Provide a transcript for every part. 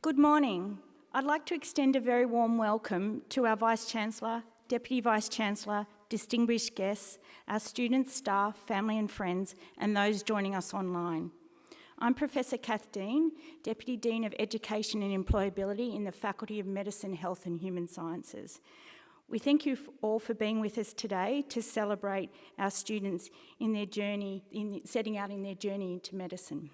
Good morning. I'd like to extend a very warm welcome to our Vice-Chancellor, Deputy Vice-Chancellor, distinguished guests, our students, staff, family and friends, and those joining us online. I'm Professor Kath Dean, Deputy Dean of Education and Employability in the Faculty of Medicine, Health and Human Sciences. We thank you all for being with us today to celebrate our students in their journey, setting out in their journey into medicine.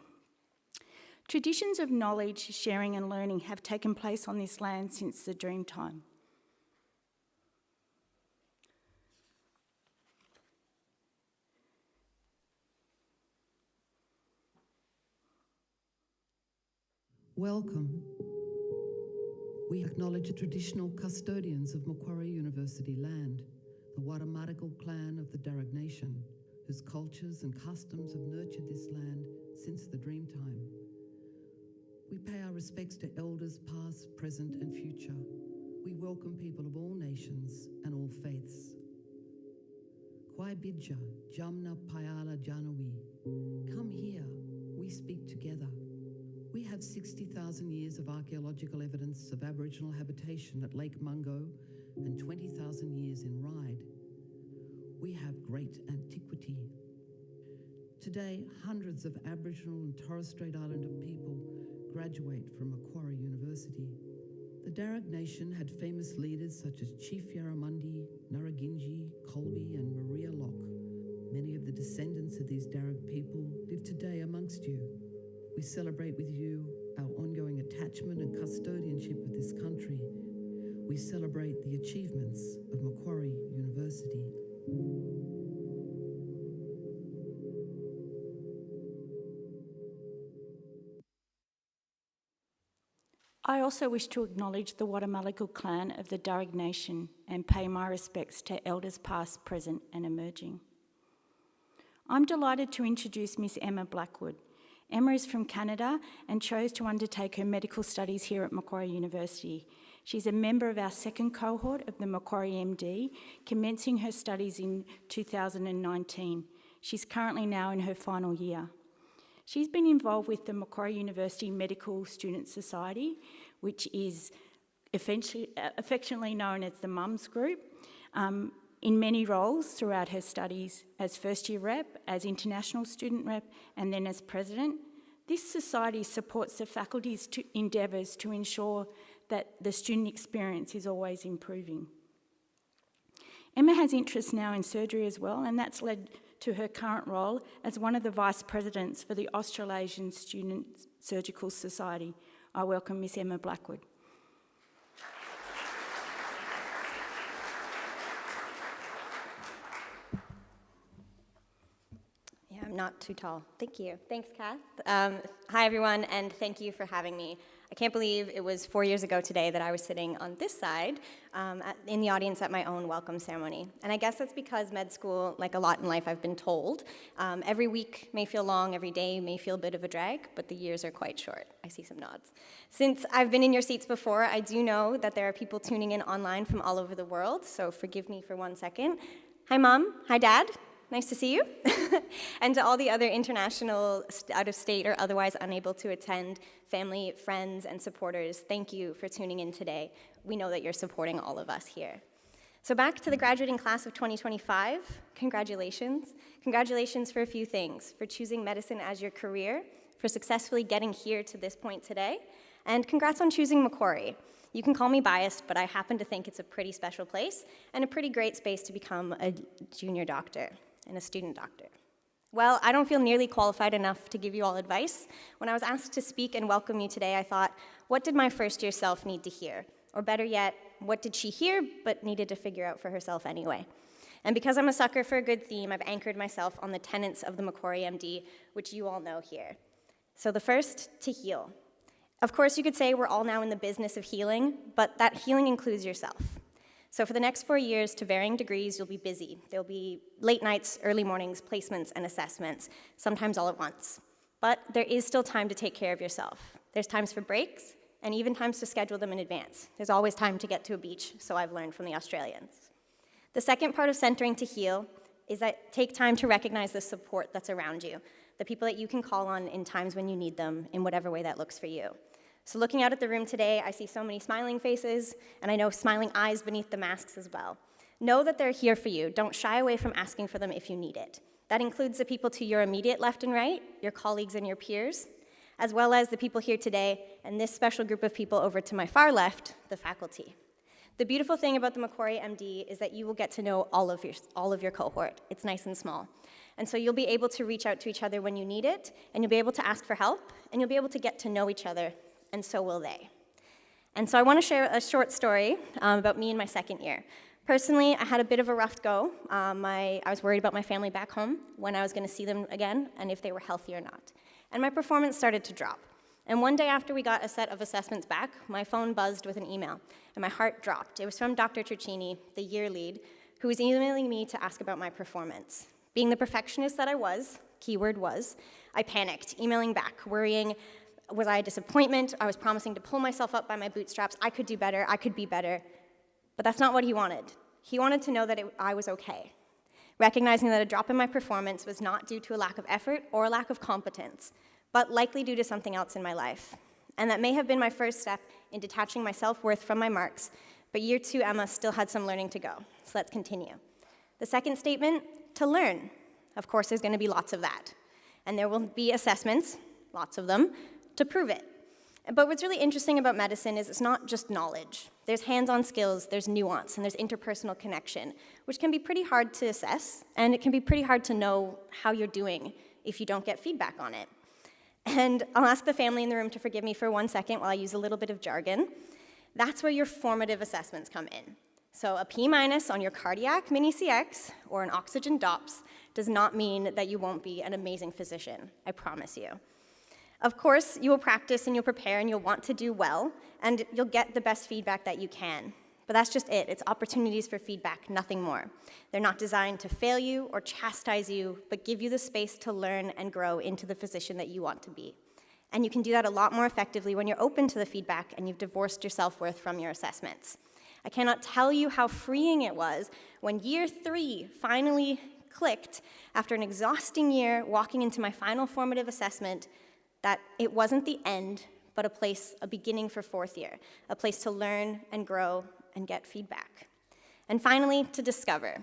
Traditions of knowledge, sharing and learning have taken place on this land since the Dreamtime. Welcome. We acknowledge the traditional custodians of Macquarie University land, the Wadamartigal clan of the Darug Nation, whose cultures and customs have nurtured this land since the Dreamtime. We pay our respects to elders past, present and future. We welcome people of all nations and all faiths. Kwai Bidja, Jamna Payala Janawi. Come here, we speak together. We have 60,000 years of archaeological evidence of Aboriginal habitation at Lake Mungo and 20,000 years in Ryde. We have great antiquity. Today, hundreds of Aboriginal and Torres Strait Islander people graduate from Macquarie University. The Darug Nation had famous leaders such as Chief Yarramundi, Naraginji, Colby and Maria Locke. Many of the descendants of these Darug people live today amongst you. We celebrate with you our ongoing attachment and custodianship of this country. We celebrate the achievements of Macquarie University. I also wish to acknowledge the Wadamartigal clan of the Darug Nation and pay my respects to elders past, present and emerging. I'm delighted to introduce Miss Emma Blackwood. Emma is from Canada and chose to undertake her medical studies here at Macquarie University. She's a member of our second cohort of the Macquarie MD, commencing her studies in 2019. She's currently now in her final year. She's been involved with the Macquarie University Medical Student Society, which is affectionately known as the Mums Group, in many roles throughout her studies as first year rep, as international student rep, and then as president. This society supports the faculty's endeavours to ensure that the student experience is always improving. Emma has interests now in surgery as well, and that's led to her current role as one of the vice presidents for the Australasian Student Surgical Society. I welcome Miss Emma Blackwood. Yeah, I'm not too tall. Thank you. Thanks, Kath. Hi, everyone, and thank you for having me. I can't believe it was 4 years ago today that I was sitting on this side in the audience at my own welcome ceremony. And I guess that's because med school, like a lot in life I've been told, every week may feel long, every day may feel a bit of a drag, but the years are quite short. I see some nods. Since I've been in your seats before, I do know that there are people tuning in online from all over the world, so forgive me for 1 second. Hi, Mom. Hi, Dad. Nice to see you. And to all the other international, out-of-state or otherwise unable to attend, family, friends, and supporters, thank you for tuning in today. We know that you're supporting all of us here. So back to the graduating class of 2025, congratulations. Congratulations for a few things, for choosing medicine as your career, for successfully getting here to this point today, and congrats on choosing Macquarie. You can call me biased, but I happen to think it's a pretty special place and a pretty great space to become a junior doctor and a student doctor. Well, I don't feel nearly qualified enough to give you all advice. When I was asked to speak and welcome you today, I thought, what did my first year self need to hear? Or better yet, what did she hear but needed to figure out for herself anyway? And because I'm a sucker for a good theme, I've anchored myself on the tenets of the Macquarie MD, which you all know here. So the first, to heal. Of course, you could say we're all now in the business of healing, but that healing includes yourself. So for the next 4 years, to varying degrees, you'll be busy. There'll be late nights, early mornings, placements, and assessments, sometimes all at once. But there is still time to take care of yourself. There's times for breaks, and even times to schedule them in advance. There's always time to get to a beach, so I've learned from the Australians. The second part of centering to heal is that take time to recognize the support that's around you, the people that you can call on in times when you need them, in whatever way that looks for you. So looking out at the room today, I see so many smiling faces, and I know smiling eyes beneath the masks as well. Know that they're here for you. Don't shy away from asking for them if you need it. That includes the people to your immediate left and right, your colleagues and your peers, as well as the people here today, and this special group of people over to my far left, the faculty. The beautiful thing about the Macquarie MD is that you will get to know all of your cohort. It's nice and small. And so you'll be able to reach out to each other when you need it, and you'll be able to ask for help, and you'll be able to get to know each other, and so will they. And so I want to share a short story about me in my second year. Personally, I had a bit of a rough go. I was worried about my family back home, when I was going to see them again, and if they were healthy or not. And my performance started to drop. And one day after we got a set of assessments back, my phone buzzed with an email, and my heart dropped. It was from Dr. Turchini, the year lead, who was emailing me to ask about my performance. Being the perfectionist that I was, keyword was, I panicked, emailing back, worrying, was I a disappointment? I was promising to pull myself up by my bootstraps. I could do better, I could be better. But that's not what he wanted. He wanted to know that I was okay, recognizing that a drop in my performance was not due to a lack of effort or a lack of competence, but likely due to something else in my life. And that may have been my first step in detaching my self-worth from my marks, but year 2 Emma still had some learning to go. So let's continue. The second statement, to learn. Of course, there's going to be lots of that. And there will be assessments, lots of them, to prove it. But what's really interesting about medicine is it's not just knowledge. There's hands-on skills, there's nuance, and there's interpersonal connection, which can be pretty hard to assess, and it can be pretty hard to know how you're doing if you don't get feedback on it. And I'll ask the family in the room to forgive me for 1 second while I use a little bit of jargon. That's where your formative assessments come in. So a P- on your cardiac mini-CX or an oxygen DOPS does not mean that you won't be an amazing physician, I promise you. Of course, you will practice and you'll prepare and you'll want to do well, and you'll get the best feedback that you can. But that's just it. It's opportunities for feedback, nothing more. They're not designed to fail you or chastise you, but give you the space to learn and grow into the physician that you want to be. And you can do that a lot more effectively when you're open to the feedback and you've divorced your self-worth from your assessments. I cannot tell you how freeing it was when year 3 finally clicked after an exhausting year walking into my final formative assessment that it wasn't the end, but a beginning for 4th year, a place to learn and grow and get feedback. And finally, to discover.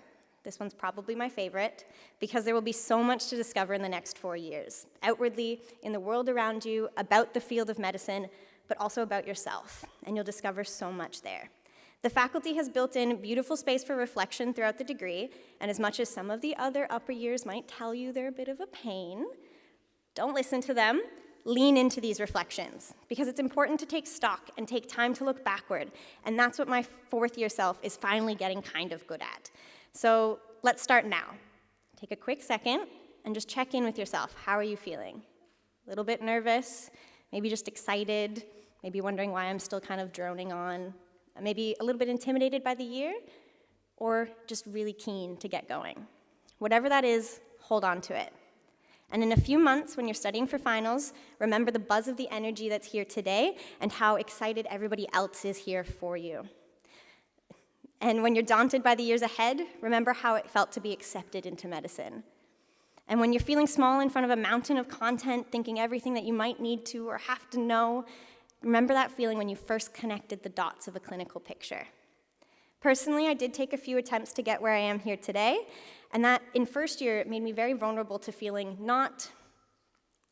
This one's probably my favorite because there will be so much to discover in the next 4 years, outwardly, in the world around you, about the field of medicine, but also about yourself, and you'll discover so much there. The faculty has built in beautiful space for reflection throughout the degree, and as much as some of the other upper years might tell you they're a bit of a pain, don't listen to them. Lean into these reflections, because it's important to take stock and take time to look backward, and that's what my 4th year self is finally getting kind of good at. So let's start now. Take a quick second and just check in with yourself. How are you feeling? A little bit nervous, maybe just excited, maybe wondering why I'm still kind of droning on, maybe a little bit intimidated by the year, or just really keen to get going. Whatever that is, hold on to it. And in a few months, when you're studying for finals, remember the buzz of the energy that's here today and how excited everybody else is here for you. And when you're daunted by the years ahead, remember how it felt to be accepted into medicine. And when you're feeling small in front of a mountain of content, thinking everything that you might need to or have to know, remember that feeling when you first connected the dots of a clinical picture. Personally, I did take a few attempts to get where I am here today, and that in 1st year, it made me very vulnerable to feeling not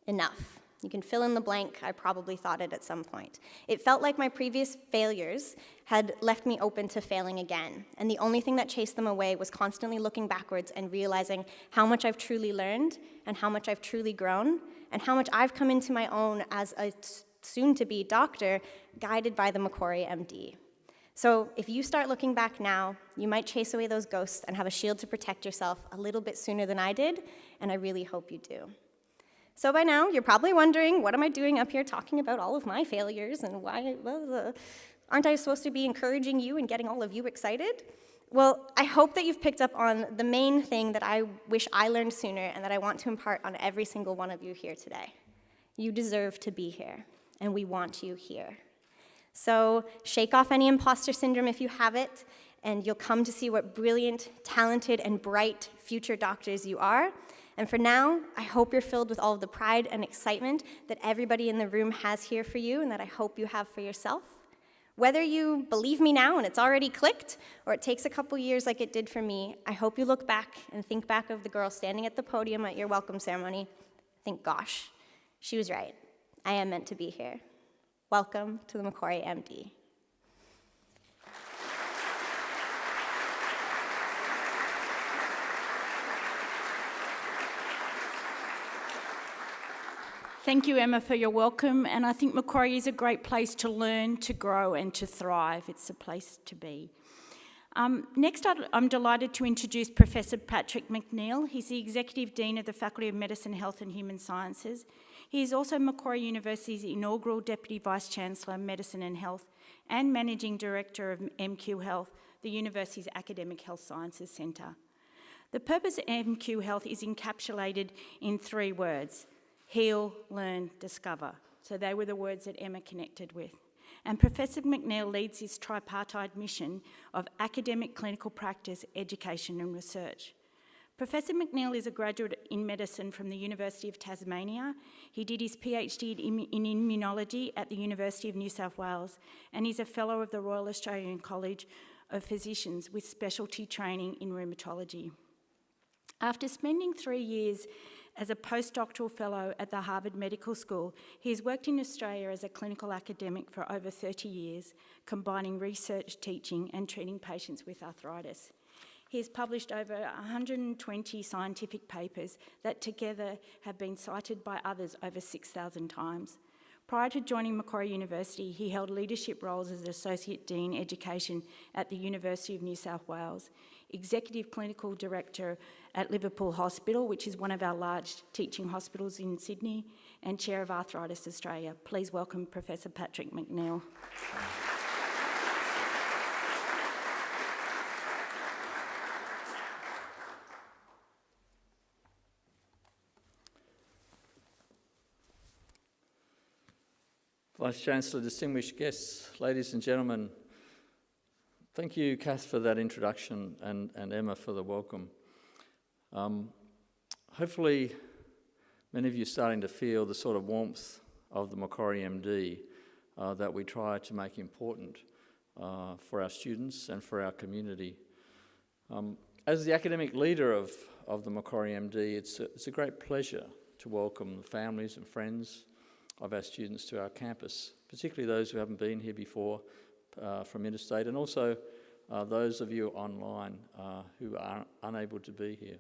enough. You can fill in the blank, I probably thought it at some point. It felt like my previous failures had left me open to failing again, and the only thing that chased them away was constantly looking backwards and realizing how much I've truly learned, and how much I've truly grown, and how much I've come into my own as a soon-to-be doctor, guided by the Macquarie MD. So if you start looking back now, you might chase away those ghosts and have a shield to protect yourself a little bit sooner than I did, and I really hope you do. So by now, you're probably wondering, what am I doing up here talking about all of my failures, and why, aren't I supposed to be encouraging you and getting all of you excited? Well, I hope that you've picked up on the main thing that I wish I learned sooner and that I want to impart on every single one of you here today. You deserve to be here, and we want you here. So shake off any imposter syndrome if you have it, and you'll come to see what brilliant, talented, and bright future doctors you are. And for now, I hope you're filled with all of the pride and excitement that everybody in the room has here for you and that I hope you have for yourself. Whether you believe me now and it's already clicked, or it takes a couple years like it did for me, I hope you look back and think back of the girl standing at the podium at your welcome ceremony. Think, gosh, she was right. I am meant to be here. Welcome to the Macquarie MD. Thank you, Emma, for your welcome, and I think Macquarie is a great place to learn, to grow, and to thrive. It's a place to be. Next, I'm delighted to introduce Professor Patrick McNeil. He's the Executive Dean of the Faculty of Medicine, Health and Human Sciences. He is also Macquarie University's inaugural Deputy Vice-Chancellor, Medicine and Health, and Managing Director of MQ Health, the university's academic health sciences centre. The purpose of MQ Health is encapsulated in 3 words: heal, learn, discover. So they were the words that Emma connected with. And Professor McNeill leads this tripartite mission of academic, clinical practice, education and research. Professor McNeill is a graduate in medicine from the University of Tasmania. He did his PhD in immunology at the University of New South Wales, and he's a fellow of the Royal Australian College of Physicians with specialty training in rheumatology. After spending 3 years as a postdoctoral fellow at the Harvard Medical School, he has worked in Australia as a clinical academic for over 30 years, combining research, teaching and treating patients with arthritis. He has published over 120 scientific papers that together have been cited by others over 6,000 times. Prior to joining Macquarie University, he held leadership roles as Associate Dean Education at the University of New South Wales, Executive Clinical Director at Liverpool Hospital, which is one of our large teaching hospitals in Sydney, and Chair of Arthritis Australia. Please welcome Professor Patrick McNeill. Vice-Chancellor, distinguished guests, ladies and gentlemen, thank you, Kath, for that introduction and Emma for the welcome. Hopefully, many of you are starting to feel the sort of warmth of the Macquarie MD that we try to make important for our students and for our community. As the academic leader of the Macquarie MD, it's a great pleasure to welcome the families and friends of our students to our campus, particularly those who haven't been here before from interstate, and also those of you online who are unable to be here.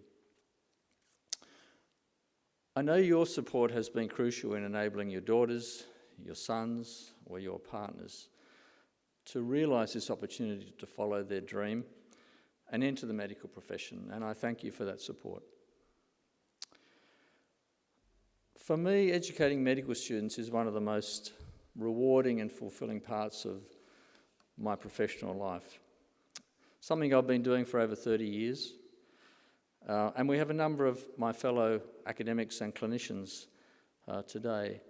I know your support has been crucial in enabling your daughters, your sons, or your partners to realise this opportunity to follow their dream and enter the medical profession, and I thank you for that support. For me, educating medical students is one of the most rewarding and fulfilling parts of my professional life. Something I've been doing for over 30 years. And we have a number of my fellow academics and clinicians today.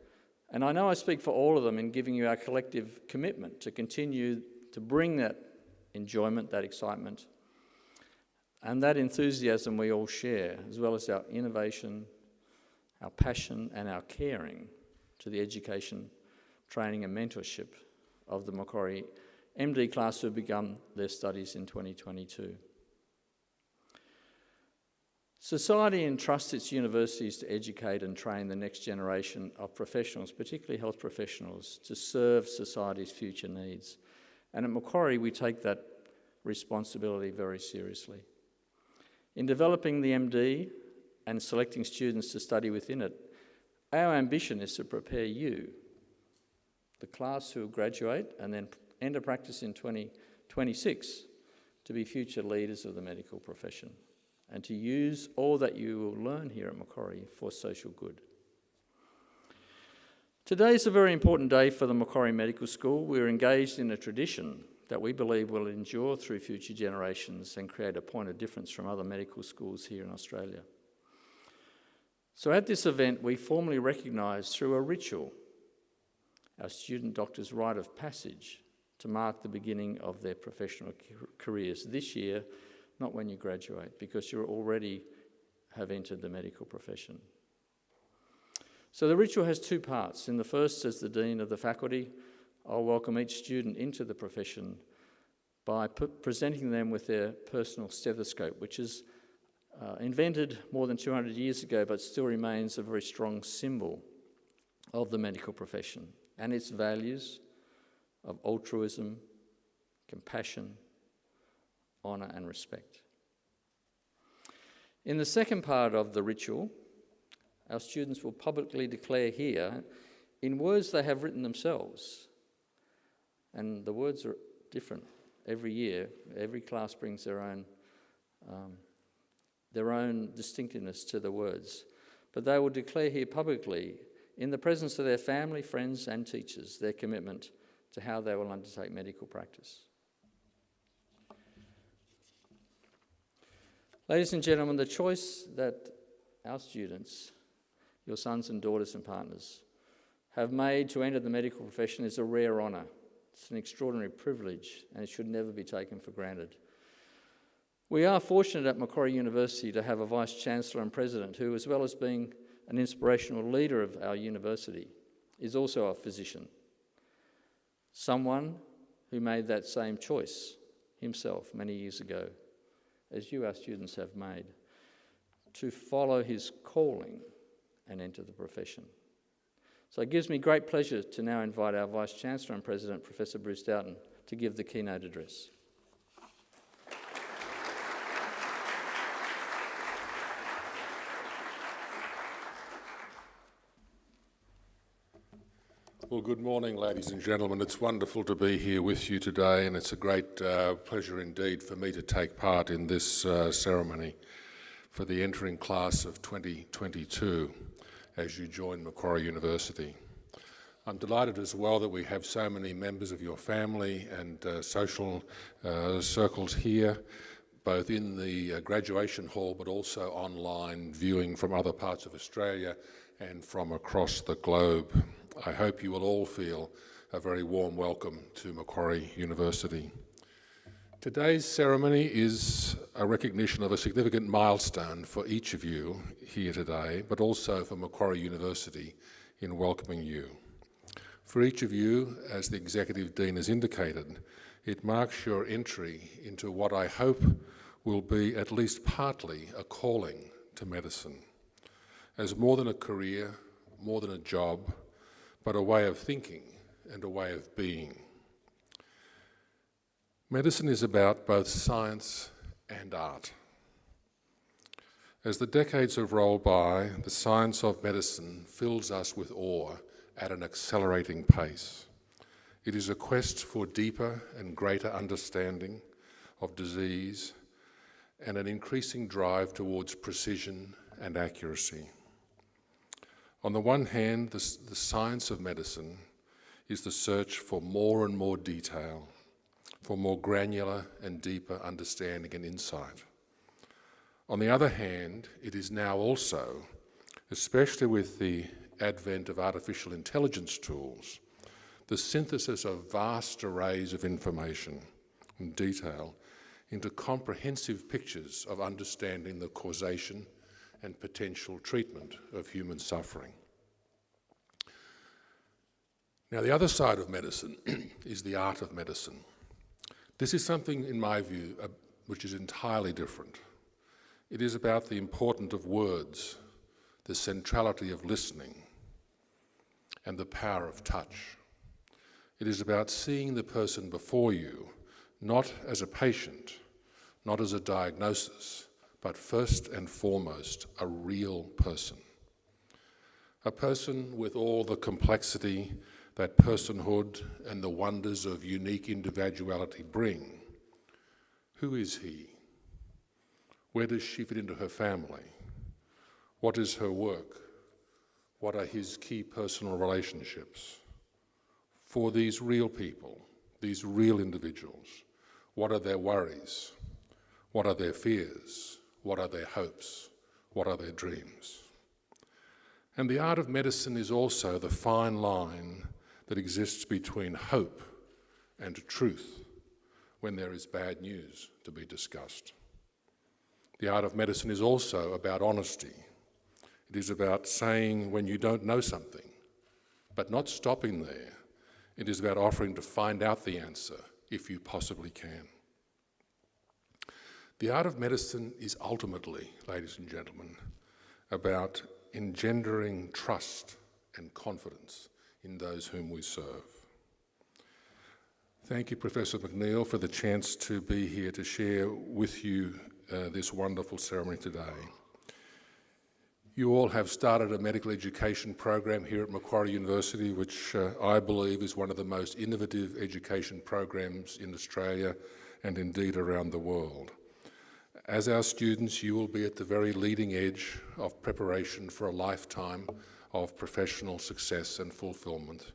And I know I speak for all of them in giving you our collective commitment to continue to bring that enjoyment, that excitement, and that enthusiasm we all share, as well as our innovation, our passion and our caring to the education, training and mentorship of the Macquarie MD class who have begun their studies in 2022. Society entrusts its universities to educate and train the next generation of professionals, particularly health professionals, to serve society's future needs. And at Macquarie, we take that responsibility very seriously. In developing the MD and selecting students to study within it, our ambition is to prepare you, the class who will graduate and then enter practice in 2026, to be future leaders of the medical profession and to use all that you will learn here at Macquarie for social good. Today is a very important day for the Macquarie Medical School. We're engaged in a tradition that we believe will endure through future generations and create a point of difference from other medical schools here in Australia. So at this event, we formally recognise through a ritual our student doctors' rite of passage to mark the beginning of their professional careers this year, not when you graduate, because you already have entered the medical profession. So the ritual has 2 parts. In the first, as the Dean of the Faculty, I'll welcome each student into the profession by presenting them with their personal stethoscope, which is invented more than 200 years ago, but still remains a very strong symbol of the medical profession and its values of altruism, compassion, honour and respect. In the second part of the ritual, our students will publicly declare here, in words they have written themselves, and the words are different every year. Every class brings their own distinctiveness to the words. But they will declare here publicly in the presence of their family, friends and teachers, their commitment to how they will undertake medical practice. Ladies and gentlemen, the choice that our students, your sons and daughters and partners, have made to enter the medical profession is a rare honour. It's an extraordinary privilege and it should never be taken for granted. We are fortunate at Macquarie University to have a Vice-Chancellor and President who, as well as being an inspirational leader of our university, is also a physician. Someone who made that same choice himself many years ago, as you, our students, have made, to follow his calling and enter the profession. So it gives me great pleasure to now invite our Vice-Chancellor and President, Professor Bruce Doughton, to give the keynote address. Well, good morning, ladies and gentlemen. It's wonderful to be here with you today, and it's a great pleasure indeed for me to take part in this ceremony for the entering class of 2022 as you join Macquarie University. I'm delighted as well that we have so many members of your family and social circles here, both in the graduation hall but also online viewing from other parts of Australia and from across the globe. I hope you will all feel a very warm welcome to Macquarie University. Today's ceremony is a recognition of a significant milestone for each of you here today, but also for Macquarie University in welcoming you. For each of you, as the Executive Dean has indicated, it marks your entry into what I hope will be at least partly a calling to medicine, as more than a career, more than a job, but a way of thinking and a way of being. Medicine is about both science and art. As the decades have rolled by, the science of medicine fills us with awe at an accelerating pace. It is a quest for deeper and greater understanding of disease and an increasing drive towards precision and accuracy. On the one hand, the science of medicine is the search for more and more detail, for more granular and deeper understanding and insight. On the other hand, it is now also, especially with the advent of artificial intelligence tools, the synthesis of vast arrays of information and detail into comprehensive pictures of understanding the causation and potential treatment of human suffering. Now, the other side of medicine is the art of medicine. This is something, in my view, which is entirely different. It is about the importance of words, the centrality of listening, and the power of touch. It is about seeing the person before you, not as a patient, not as a diagnosis, but first and foremost, a real person. A person with all the complexity that personhood and the wonders of unique individuality bring. Who is he? Where does she fit into her family? What is her work? What are his key personal relationships? For these real people, these real individuals, what are their worries? What are their fears? What are their hopes? What are their dreams? And the art of medicine is also the fine line that exists between hope and truth when there is bad news to be discussed. The art of medicine is also about honesty. It is about saying when you don't know something, but not stopping there. It is about offering to find out the answer if you possibly can. The art of medicine is ultimately, ladies and gentlemen, about engendering trust and confidence in those whom we serve. Thank you, Professor McNeil, for the chance to be here to share with you this wonderful ceremony today. You all have started a medical education program here at Macquarie University, which I believe is one of the most innovative education programs in Australia and indeed around the world. As our students, you will be at the very leading edge of preparation for a lifetime of professional success and fulfilment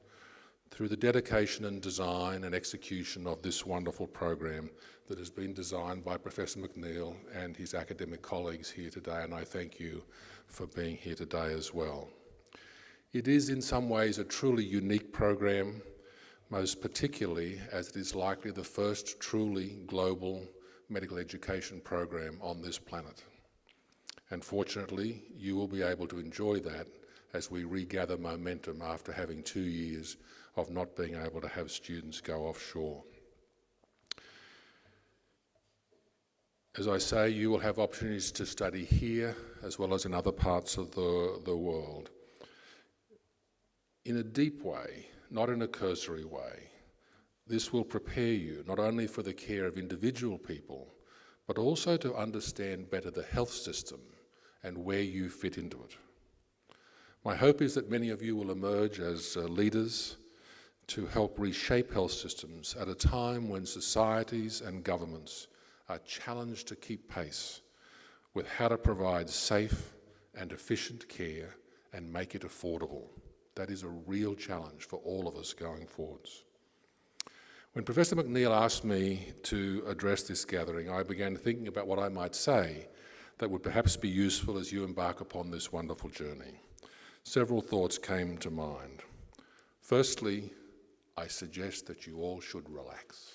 through the dedication and design and execution of this wonderful program that has been designed by Professor McNeil and his academic colleagues here today, and I thank you for being here today as well. It is in some ways a truly unique program, most particularly as it is likely the first truly global medical education program on this planet. And fortunately, you will be able to enjoy that as we regather momentum after having 2 years of not being able to have students go offshore. As I say, you will have opportunities to study here as well as in other parts of the world. In a deep way, not in a cursory way, this will prepare you not only for the care of individual people, but also to understand better the health system and where you fit into it. My hope is that many of you will emerge as leaders to help reshape health systems at a time when societies and governments are challenged to keep pace with how to provide safe and efficient care and make it affordable. That is a real challenge for all of us going forwards. When Professor McNeil asked me to address this gathering, I began thinking about what I might say that would perhaps be useful as you embark upon this wonderful journey. Several thoughts came to mind. Firstly, I suggest that you all should relax.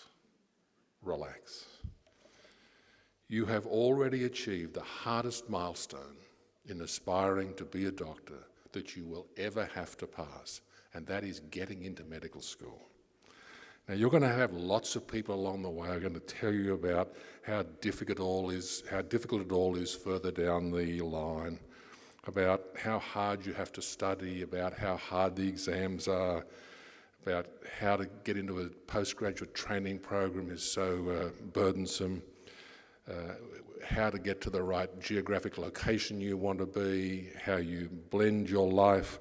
Relax. You have already achieved the hardest milestone in aspiring to be a doctor that you will ever have to pass, and that is getting into medical school. Now, you're going to have lots of people along the way who are going to tell you about how difficult it all is further down the line, about how hard you have to study, about how hard the exams are, about how to get into a postgraduate training program is so burdensome, how to get to the right geographic location you want to be, how you blend your life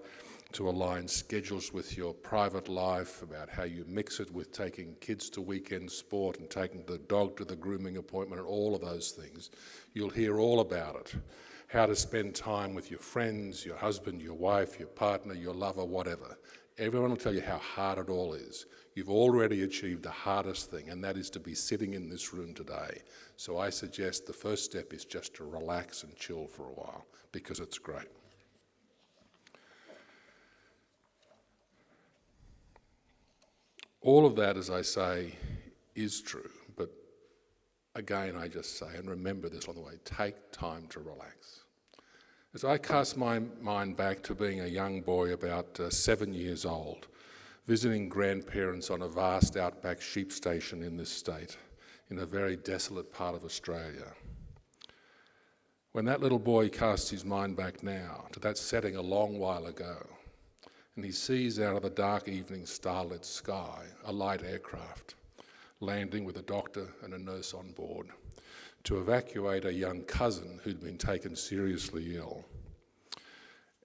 to align schedules with your private life, about how you mix it with taking kids to weekend sport and taking the dog to the grooming appointment and all of those things. You'll hear all about it. How to spend time with your friends, your husband, your wife, your partner, your lover, whatever. Everyone will tell you how hard it all is. You've already achieved the hardest thing, and that is to be sitting in this room today. So I suggest the first step is just to relax and chill for a while, because it's great. All of that, as I say, is true, but again, I just say, and remember this on the way, take time to relax. As I cast my mind back to being a young boy about 7 years old, visiting grandparents on a vast outback sheep station in this state, in a very desolate part of Australia. When that little boy casts his mind back now to that setting a long while ago, and he sees out of the dark evening starlit sky a light aircraft landing with a doctor and a nurse on board to evacuate a young cousin who'd been taken seriously ill.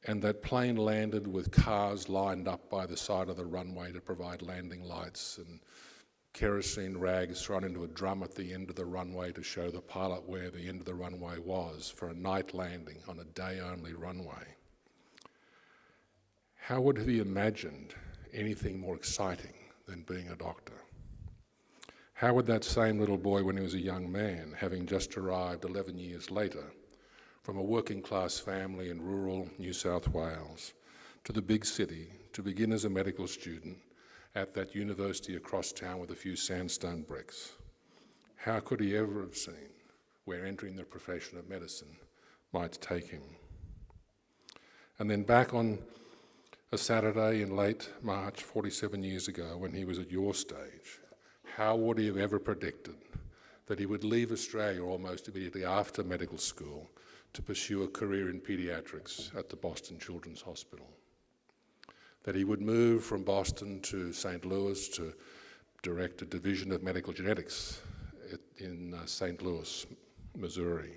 And that plane landed with cars lined up by the side of the runway to provide landing lights and kerosene rags thrown into a drum at the end of the runway to show the pilot where the end of the runway was for a night landing on a day-only runway. How would he imagined anything more exciting than being a doctor? How would that same little boy, when he was a young man, having just arrived 11 years later from a working class family in rural New South Wales to the big city to begin as a medical student at that university across town with a few sandstone bricks, how could he ever have seen where entering the profession of medicine might take him? And then back on a Saturday in late March, 47 years ago, when he was at your stage, how would he have ever predicted that he would leave Australia almost immediately after medical school to pursue a career in paediatrics at the Boston Children's Hospital? That he would move from Boston to St. Louis to direct a division of medical genetics in St. Louis, Missouri?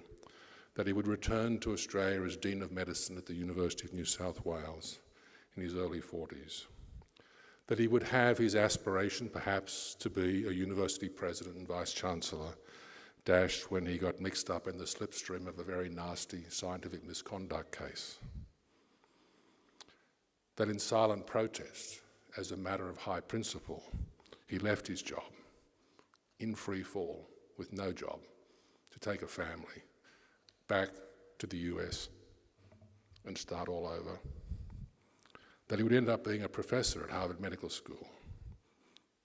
That he would return to Australia as Dean of Medicine at the University of New South Wales in his early 40s. That he would have his aspiration perhaps to be a university president and vice-chancellor dashed when he got mixed up in the slipstream of a very nasty scientific misconduct case. that in silent protest, as a matter of high principle, he left his job in free fall with no job to take a family back to the US and start all over. That he would end up being a professor at Harvard Medical School.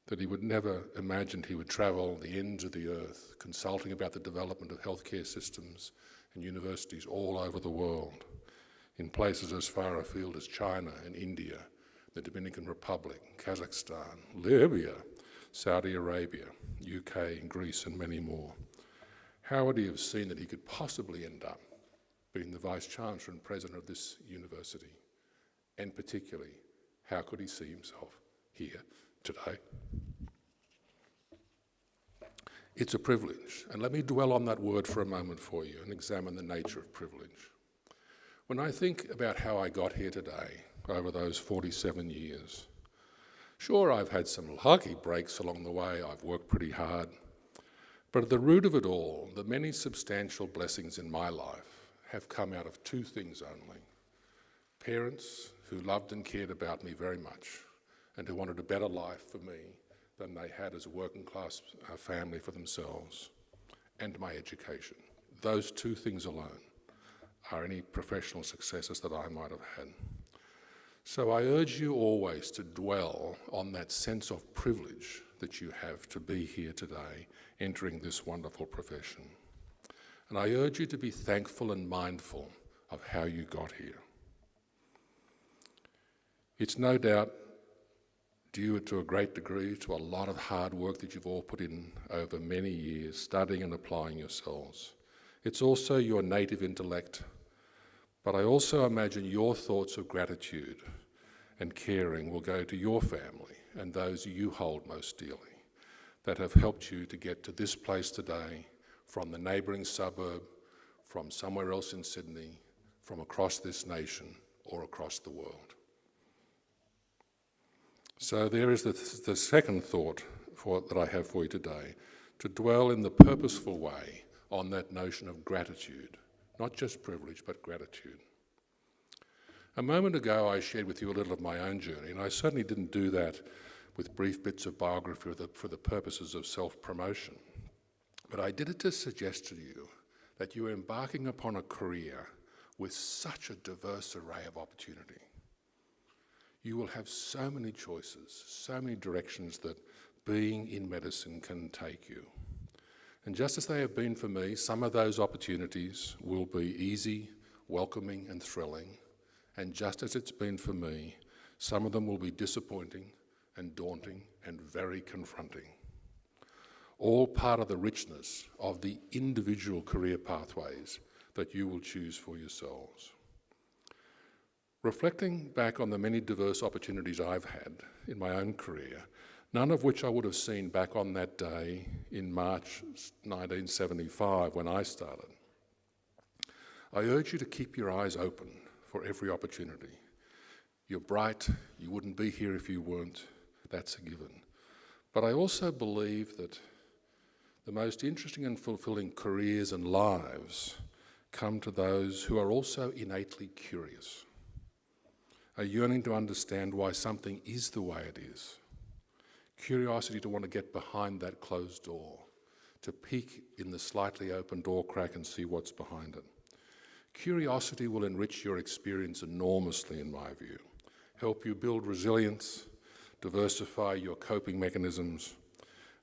That he would never imagined he would travel the ends of the earth, consulting about the development of healthcare systems and universities all over the world, in places as far afield as China and India, the Dominican Republic, Kazakhstan, Libya, Saudi Arabia, UK, Greece, and many more. How would he have seen that he could possibly end up being the Vice-Chancellor and President of this university? And particularly, how could he see himself here today? It's a privilege, and let me dwell on that word for a moment for you and examine the nature of privilege. When I think about how I got here today over those 47 years, sure, I've had some lucky breaks along the way, I've worked pretty hard, but at the root of it all, the many substantial blessings in my life have come out of two things only. Parents who loved and cared about me very much and who wanted a better life for me than they had as a working class family for themselves, and my education. Those two things alone are any professional successes that I might have had. So I urge you always to dwell on that sense of privilege that you have to be here today, entering this wonderful profession. And I urge you to be thankful and mindful of how you got here. It's no doubt due to a great degree to a lot of hard work that you've all put in over many years, studying and applying yourselves. It's also your native intellect, but I also imagine your thoughts of gratitude and caring will go to your family and those you hold most dearly that have helped you to get to this place today from the neighbouring suburb, from somewhere else in Sydney, from across this nation or across the world. So there is the second thought that I have for you today, to dwell in the purposeful way on that notion of gratitude, not just privilege, but gratitude. A moment ago, I shared with you a little of my own journey, and I certainly didn't do that with brief bits of biography for the purposes of self-promotion. But I did it to suggest to you that you are embarking upon a career with such a diverse array of opportunity. You will have so many choices, so many directions that being in medicine can take you. And just as they have been for me, some of those opportunities will be easy, welcoming and thrilling. And just as it's been for me, some of them will be disappointing and daunting and very confronting. All part of the richness of the individual career pathways that you will choose for yourselves. Reflecting back on the many diverse opportunities I've had in my own career, none of which I would have seen back on that day in March 1975 when I started, I urge you to keep your eyes open for every opportunity. You're bright, you wouldn't be here if you weren't, that's a given. But I also believe that the most interesting and fulfilling careers and lives come to those who are also innately curious, a yearning to understand why something is the way it is, curiosity to want to get behind that closed door, to peek in the slightly open door crack and see what's behind it. Curiosity will enrich your experience enormously, in my view, help you build resilience, diversify your coping mechanisms,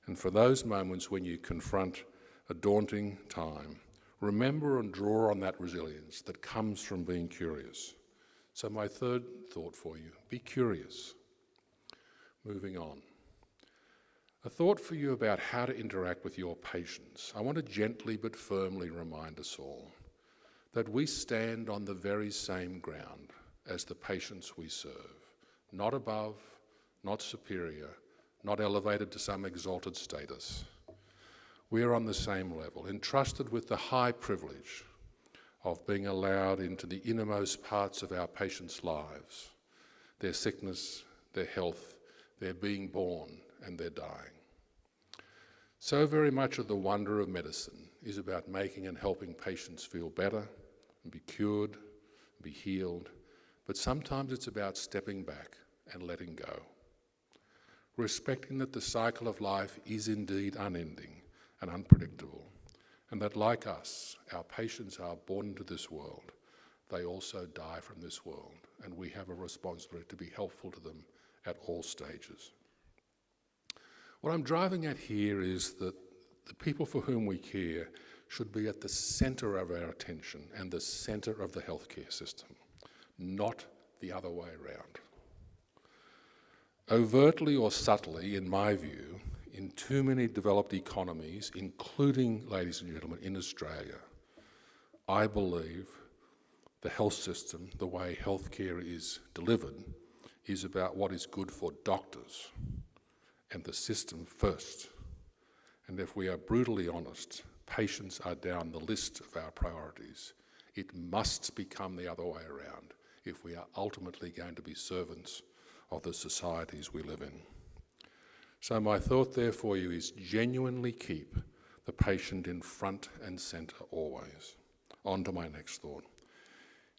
and for those moments when you confront a daunting time, remember and draw on that resilience that comes from being curious. So my third thought for you, be curious. Moving on. A thought for you about how to interact with your patients. I want to gently but firmly remind us all that we stand on the very same ground as the patients we serve, not above, not superior, not elevated to some exalted status. We are on the same level, entrusted with the high privilege of being allowed into the innermost parts of our patients' lives, their sickness, their health, their being born, and their dying. So very much of the wonder of medicine is about making and helping patients feel better, and be cured, be healed, but sometimes it's about stepping back and letting go, respecting that the cycle of life is indeed unending and unpredictable, and that like us, our patients are born into this world, they also die from this world, and we have a responsibility to be helpful to them at all stages. What I'm driving at here is that the people for whom we care should be at the centre of our attention and the centre of the healthcare system, not the other way around. Overtly or subtly, in my view, in too many developed economies, including, ladies and gentlemen, in Australia, I believe the health system, the way healthcare is delivered, is about what is good for doctors and the system first. And if we are brutally honest, patients are down the list of our priorities. It must become the other way around if we are ultimately going to be servants of the societies we live in. So my thought there for you is genuinely keep the patient in front and centre always. On to my next thought.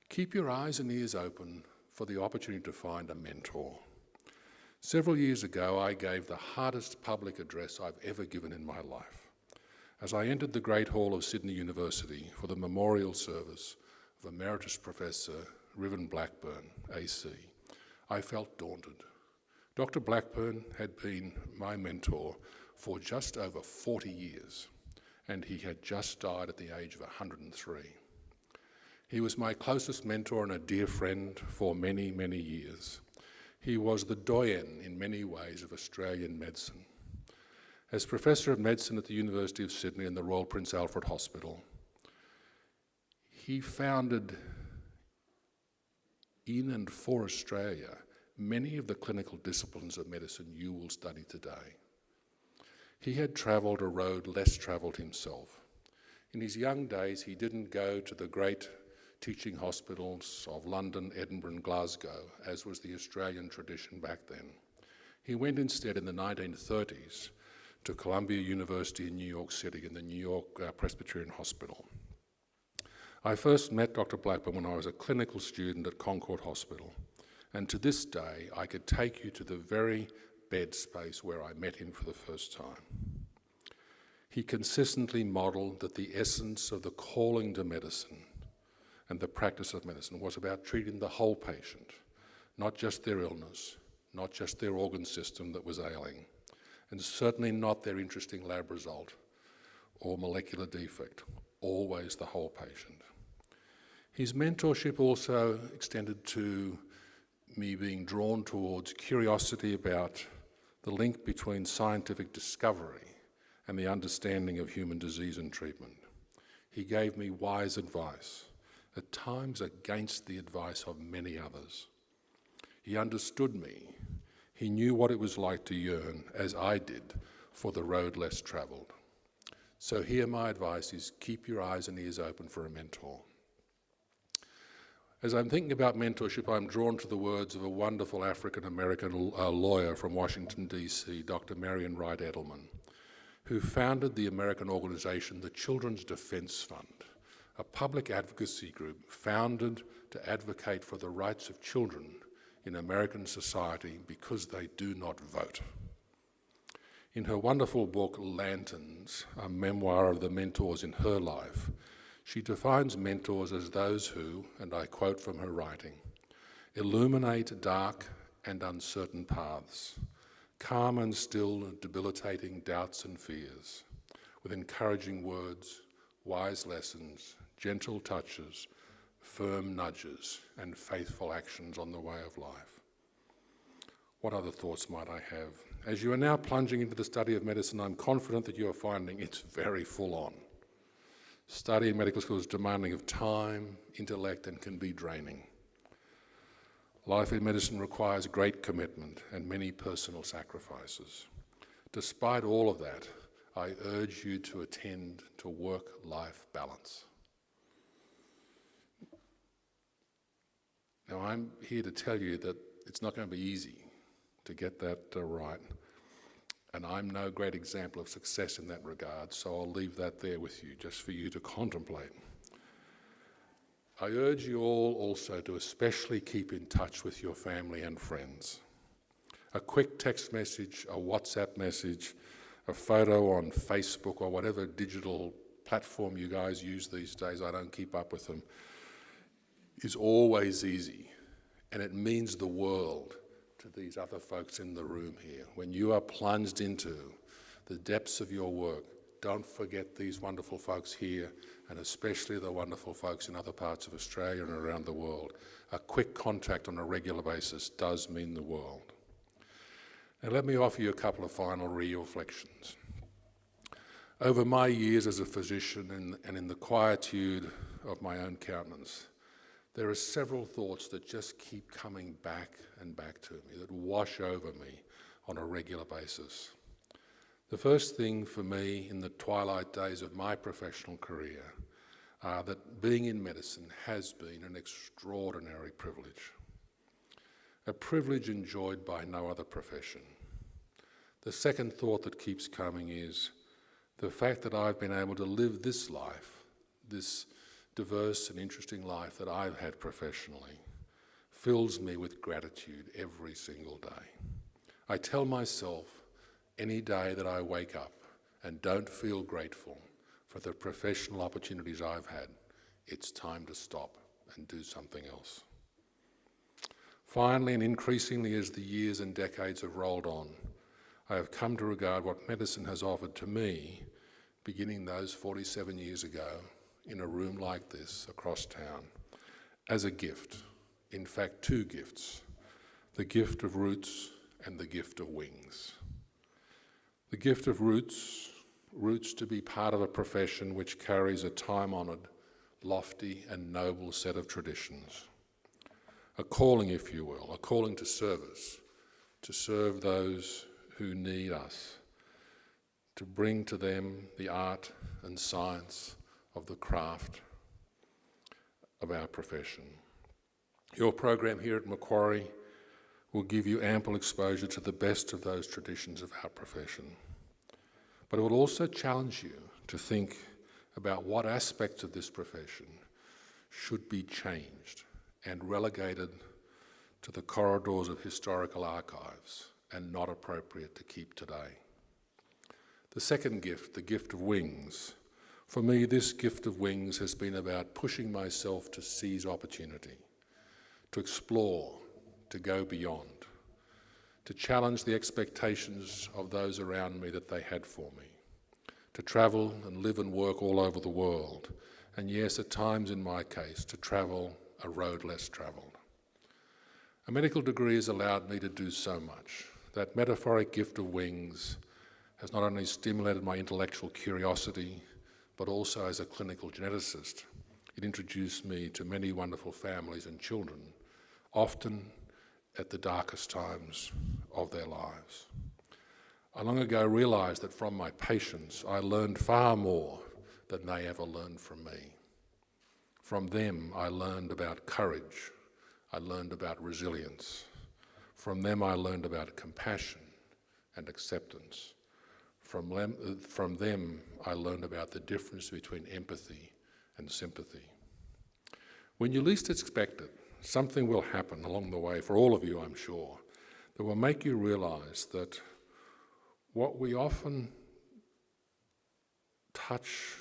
Keep your eyes and ears open for the opportunity to find a mentor. Several years ago, I gave the hardest public address I've ever given in my life. As I entered the Great Hall of Sydney University for the memorial service of Emeritus Professor Riven Blackburn, AC, I felt daunted. Dr. Blackburn had been my mentor for just over 40 years, and he had just died at the age of 103. He was my closest mentor and a dear friend for many, many years. He was the doyen in many ways of Australian medicine. As Professor of Medicine at the University of Sydney and the Royal Prince Alfred Hospital, he founded in and for Australia many of the clinical disciplines of medicine you will study today. He had travelled a road less travelled himself. In his young days, he didn't go to the great teaching hospitals of London, Edinburgh and Glasgow, as was the Australian tradition back then. He went instead in the 1930s to Columbia University in New York City in the New York Presbyterian Hospital. I first met Dr. Blackburn when I was a clinical student at Concord Hospital, and to this day I could take you to the very bed space where I met him for the first time. He consistently modelled that the essence of the calling to medicine and the practice of medicine was about treating the whole patient, not just their illness, not just their organ system that was ailing, and certainly not their interesting lab result or molecular defect, always the whole patient. His mentorship also extended to me being drawn towards curiosity about the link between scientific discovery and the understanding of human disease and treatment. He gave me wise advice, at times against the advice of many others. He understood me. He knew what it was like to yearn, as I did, for the road less travelled. So here my advice is keep your eyes and ears open for a mentor. As I'm thinking about mentorship, I'm drawn to the words of a wonderful African-American lawyer from Washington, D.C., Dr. Marion Wright Edelman, who founded the American organization, the Children's Defense Fund, a public advocacy group founded to advocate for the rights of children in American society because they do not vote. In her wonderful book, Lanterns, a memoir of the mentors in her life, she defines mentors as those who, and I quote from her writing, illuminate dark and uncertain paths, calm and still debilitating doubts and fears, with encouraging words, wise lessons, gentle touches, firm nudges, and faithful actions on the way of life. What other thoughts might I have? As you are now plunging into the study of medicine, I'm confident that you are finding it's very full on. Studying medical school is demanding of time, intellect, and can be draining. Life in medicine requires great commitment and many personal sacrifices. Despite all of that, I urge you to attend to work-life balance. Now, I'm here to tell you that it's not going to be easy to get that right, and I'm no great example of success in that regard, so I'll leave that there with you, just for you to contemplate. I urge you all also to especially keep in touch with your family and friends. A quick text message, a WhatsApp message, a photo on Facebook or whatever digital platform you guys use these days, I don't keep up with them, is always easy, and it means the world to these other folks in the room here. When you are plunged into the depths of your work, don't forget these wonderful folks here, and especially the wonderful folks in other parts of Australia and around the world. A quick contact on a regular basis does mean the world. Now let me offer you a couple of final reflections. Over my years as a physician and in the quietude of my own countenance, there are several thoughts that just keep coming back and back to me, that wash over me on a regular basis. The first thing for me in the twilight days of my professional career are that being in medicine has been an extraordinary privilege, a privilege enjoyed by no other profession. The second thought that keeps coming is the fact that I've been able to live this life, this diverse and interesting life that I've had professionally, fills me with gratitude every single day. I tell myself any day that I wake up and don't feel grateful for the professional opportunities I've had, it's time to stop and do something else. Finally, and increasingly as the years and decades have rolled on, I have come to regard what medicine has offered to me, beginning those 47 years ago, in a room like this across town, as a gift. In fact, two gifts: the gift of roots and the gift of wings. The gift of roots to be part of a profession which carries a time-honoured, lofty and noble set of traditions. A calling, if you will, a calling to service, to serve those who need us, to bring to them the art and science of the craft of our profession. Your program here at Macquarie will give you ample exposure to the best of those traditions of our profession. But it will also challenge you to think about what aspects of this profession should be changed and relegated to the corridors of historical archives and not appropriate to keep today. The second gift, the gift of wings. For me, this gift of wings has been about pushing myself to seize opportunity, to explore, to go beyond, to challenge the expectations of those around me that they had for me, to travel and live and work all over the world, and yes, at times in my case, to travel a road less travelled. A medical degree has allowed me to do so much. That metaphoric gift of wings has not only stimulated my intellectual curiosity, but also as a clinical geneticist, it introduced me to many wonderful families and children, often at the darkest times of their lives. I long ago realised that from my patients I learned far more than they ever learned from me. From them I learned about courage, I learned about resilience. From them I learned about compassion and acceptance. From them I learned about the difference between empathy and sympathy. When you least expect it, something will happen along the way, for all of you I'm sure, that will make you realise that what we often touch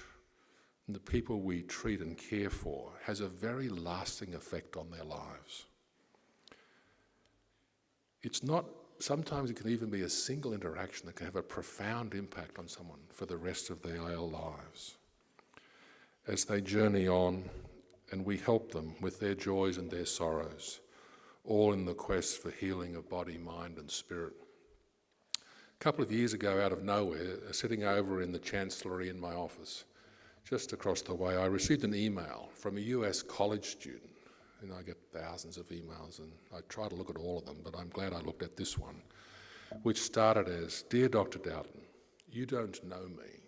in the people we treat and care for has a very lasting effect on their lives. Sometimes it can even be a single interaction that can have a profound impact on someone for the rest of their lives. As they journey on, and we help them with their joys and their sorrows, all in the quest for healing of body, mind and spirit. A couple of years ago, out of nowhere, sitting over in the Chancellery in my office, just across the way, I received an email from a US college student. And I get thousands of emails, and I try to look at all of them, but I'm glad I looked at this one, which started as, "Dear Dr. Doughton, you don't know me.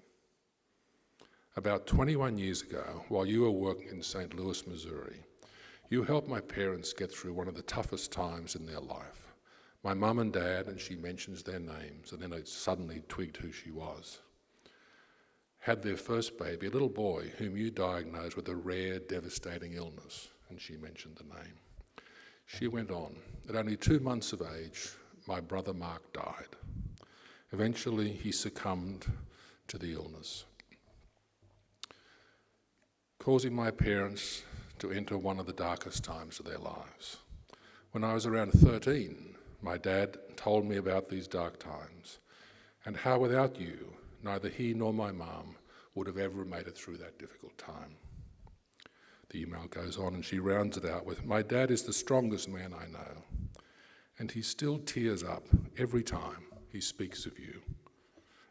About 21 years ago, while you were working in St. Louis, Missouri, you helped my parents get through one of the toughest times in their life. My mum and dad," and she mentions their names, and then I suddenly twigged who she was, had their first baby, a little boy whom you diagnosed with a rare, devastating illness, and she mentioned the name. She went on. At only 2 months of age, my brother Mark died. Eventually, he succumbed to the illness, causing my parents to enter one of the darkest times of their lives. When I was around 13, my dad told me about these dark times and how without you, neither he nor my mum would have ever made it through that difficult time. The email goes on and she rounds it out with, "My dad is the strongest man I know, and he still tears up every time he speaks of you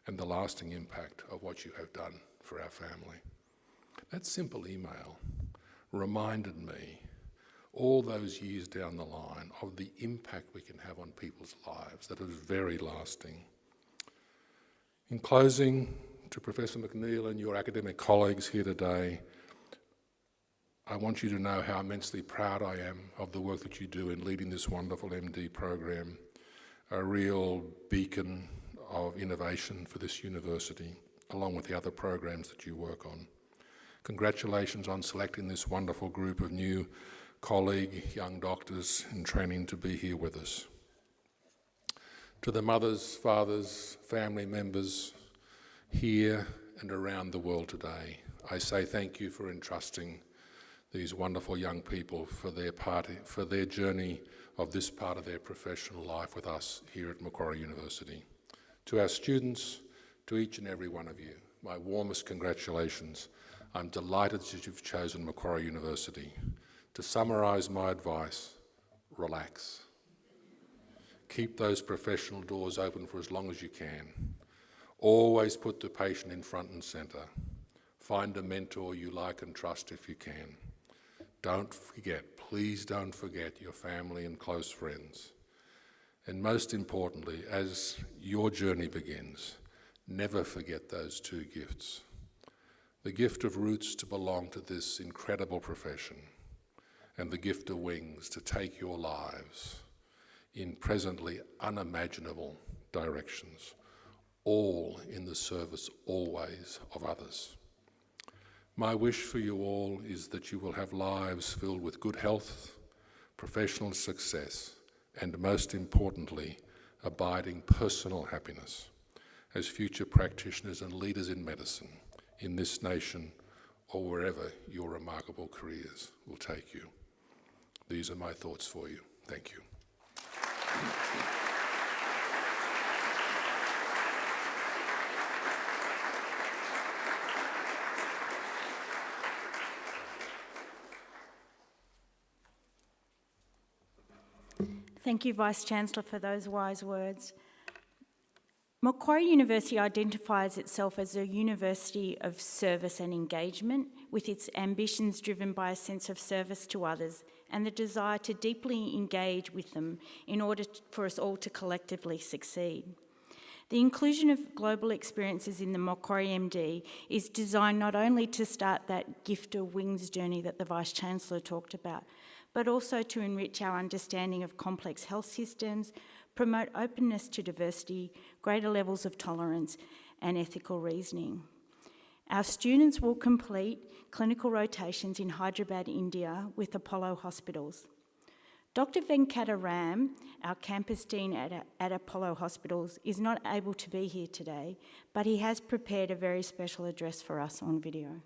and the lasting impact of what you have done for our family." That simple email reminded me all those years down the line of the impact we can have on people's lives that is very lasting. In closing, to Professor McNeil and your academic colleagues here today, I want you to know how immensely proud I am of the work that you do in leading this wonderful MD program, a real beacon of innovation for this university, along with the other programs that you work on. Congratulations on selecting this wonderful group of new colleague, young doctors in training to be here with us. To the mothers, fathers, family members here and around the world today, I say thank you for entrusting these wonderful young people for their journey of this part of their professional life with us here at Macquarie University. To our students, to each and every one of you, my warmest congratulations. I'm delighted that you've chosen Macquarie University. To summarise my advice, relax. Keep those professional doors open for as long as you can. Always put the patient in front and centre. Find a mentor you like and trust if you can. Don't forget, please don't forget your family and close friends. And most importantly, as your journey begins, never forget those two gifts. The gift of roots to belong to this incredible profession, and the gift of wings to take your lives in presently unimaginable directions, all in the service always of others. My wish for you all is that you will have lives filled with good health, professional success, and most importantly, abiding personal happiness as future practitioners and leaders in medicine in this nation or wherever your remarkable careers will take you. These are my thoughts for you. Thank you. Thank you, Vice-Chancellor, for those wise words. Macquarie University identifies itself as a university of service and engagement, with its ambitions driven by a sense of service to others and the desire to deeply engage with them in order for us all to collectively succeed. The inclusion of global experiences in the Macquarie MD is designed not only to start that gift of wings journey that the Vice-Chancellor talked about, but also to enrich our understanding of complex health systems, promote openness to diversity, greater levels of tolerance, and ethical reasoning. Our students will complete clinical rotations in Hyderabad, India, with Apollo Hospitals. Dr. Venkata Ram, our campus dean at Apollo Hospitals, is not able to be here today, but he has prepared a very special address for us on video.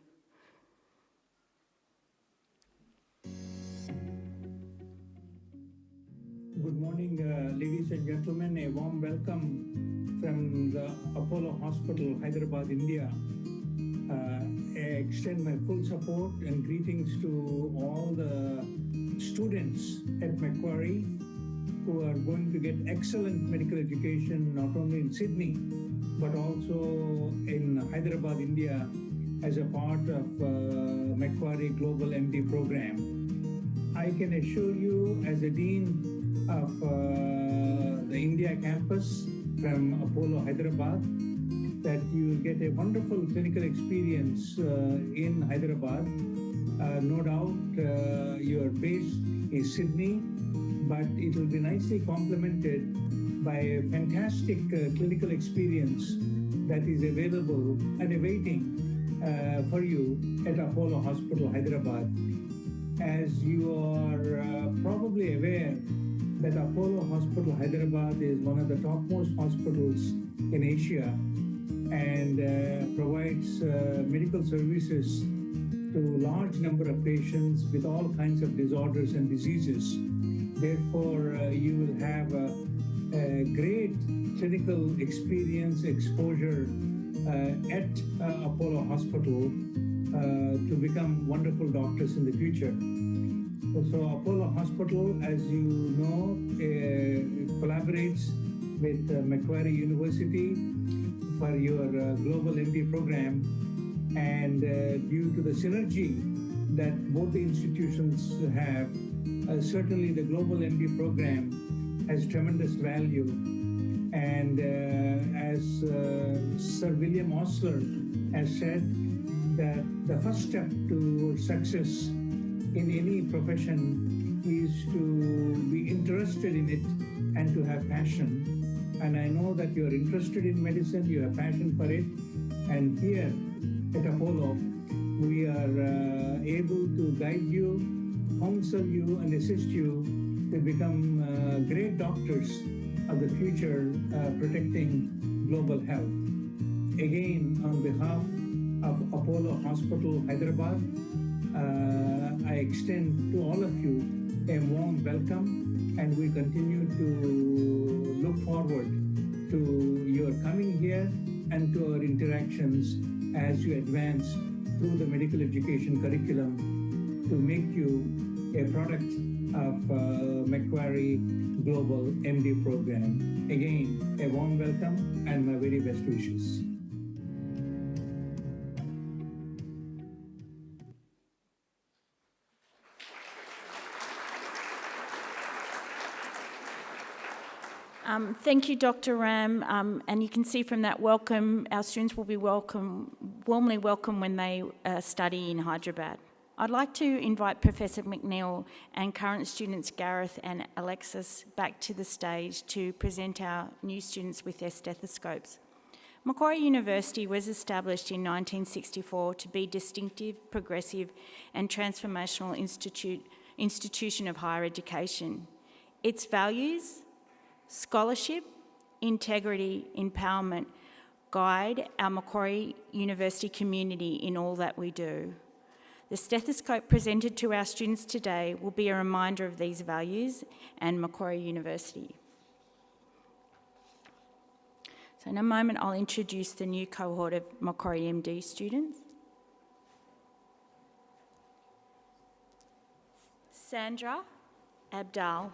Good morning, ladies and gentlemen. A warm welcome from the Apollo Hospital, Hyderabad, India. I extend my full support and greetings to all the students at Macquarie who are going to get excellent medical education not only in Sydney but also in Hyderabad, India as a part of Macquarie Global MD program. I can assure you as a Dean of the India campus from Apollo Hyderabad that you will get a wonderful clinical experience in Hyderabad. No doubt your base is Sydney, but it will be nicely complemented by a fantastic clinical experience that is available and awaiting for you at Apollo Hospital, Hyderabad. As you are probably aware that Apollo Hospital, Hyderabad is one of the topmost hospitals in Asia and provides medical services to large number of patients with all kinds of disorders and diseases. Therefore, you will have a great clinical experience, exposure at Apollo Hospital to become wonderful doctors in the future. So Apollo Hospital, as you know, collaborates with Macquarie University for your global MD program, and due to the synergy that both the institutions have, certainly the global MD program has tremendous value. And as Sir William Osler has said, that the first step to success in any profession is to be interested in it and to have passion. And I know that you are interested in medicine, you have passion for it. And here at Apollo, we are able to guide you, counsel you, and assist you to become great doctors of the future, protecting global health. Again, on behalf of Apollo Hospital, Hyderabad, I extend to all of you a warm welcome, and we continue to look forward to your coming here and to our interactions as you advance through the medical education curriculum to make you a product of Macquarie Global MD program. Again, a warm welcome and my very best wishes. Thank you, Dr. Ram. And you can see from that welcome, our students will be warmly welcome when they study in Hyderabad. I'd like to invite Professor McNeil and current students Gareth and Alexis back to the stage to present our new students with their stethoscopes. Macquarie University was established in 1964 to be a distinctive, progressive and transformational institution of higher education. Its values, scholarship, integrity, empowerment guide our Macquarie University community in all that we do. The stethoscope presented to our students today will be a reminder of these values and Macquarie University. So in a moment, I'll introduce the new cohort of Macquarie MD students. Sandra Abdal.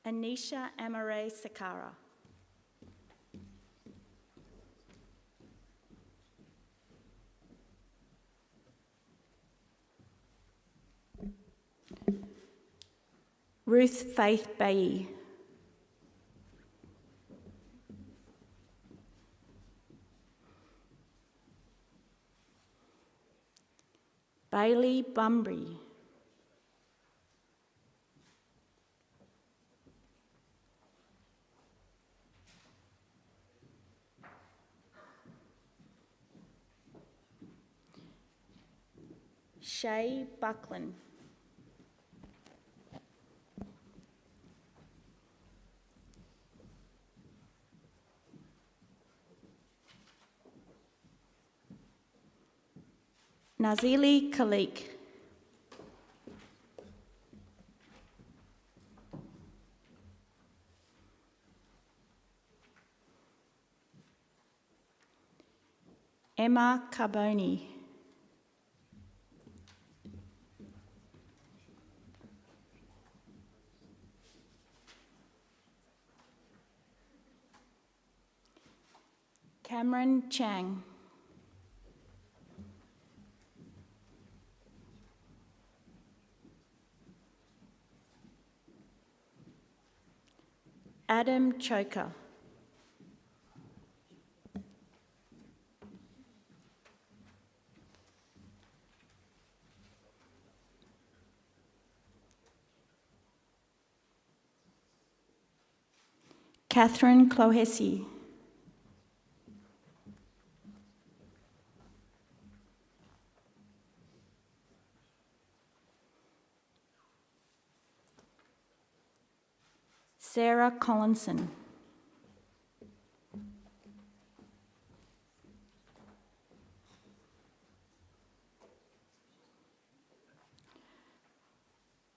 Anisha Amare Sakara. Ruth Faith Bayi. Bailey Bumbry. Shay Buckland. Nazili Khalik. Emma Carboni. Cameron Chang. Adam Choker. Catherine Clohessy. Sarah Collinson.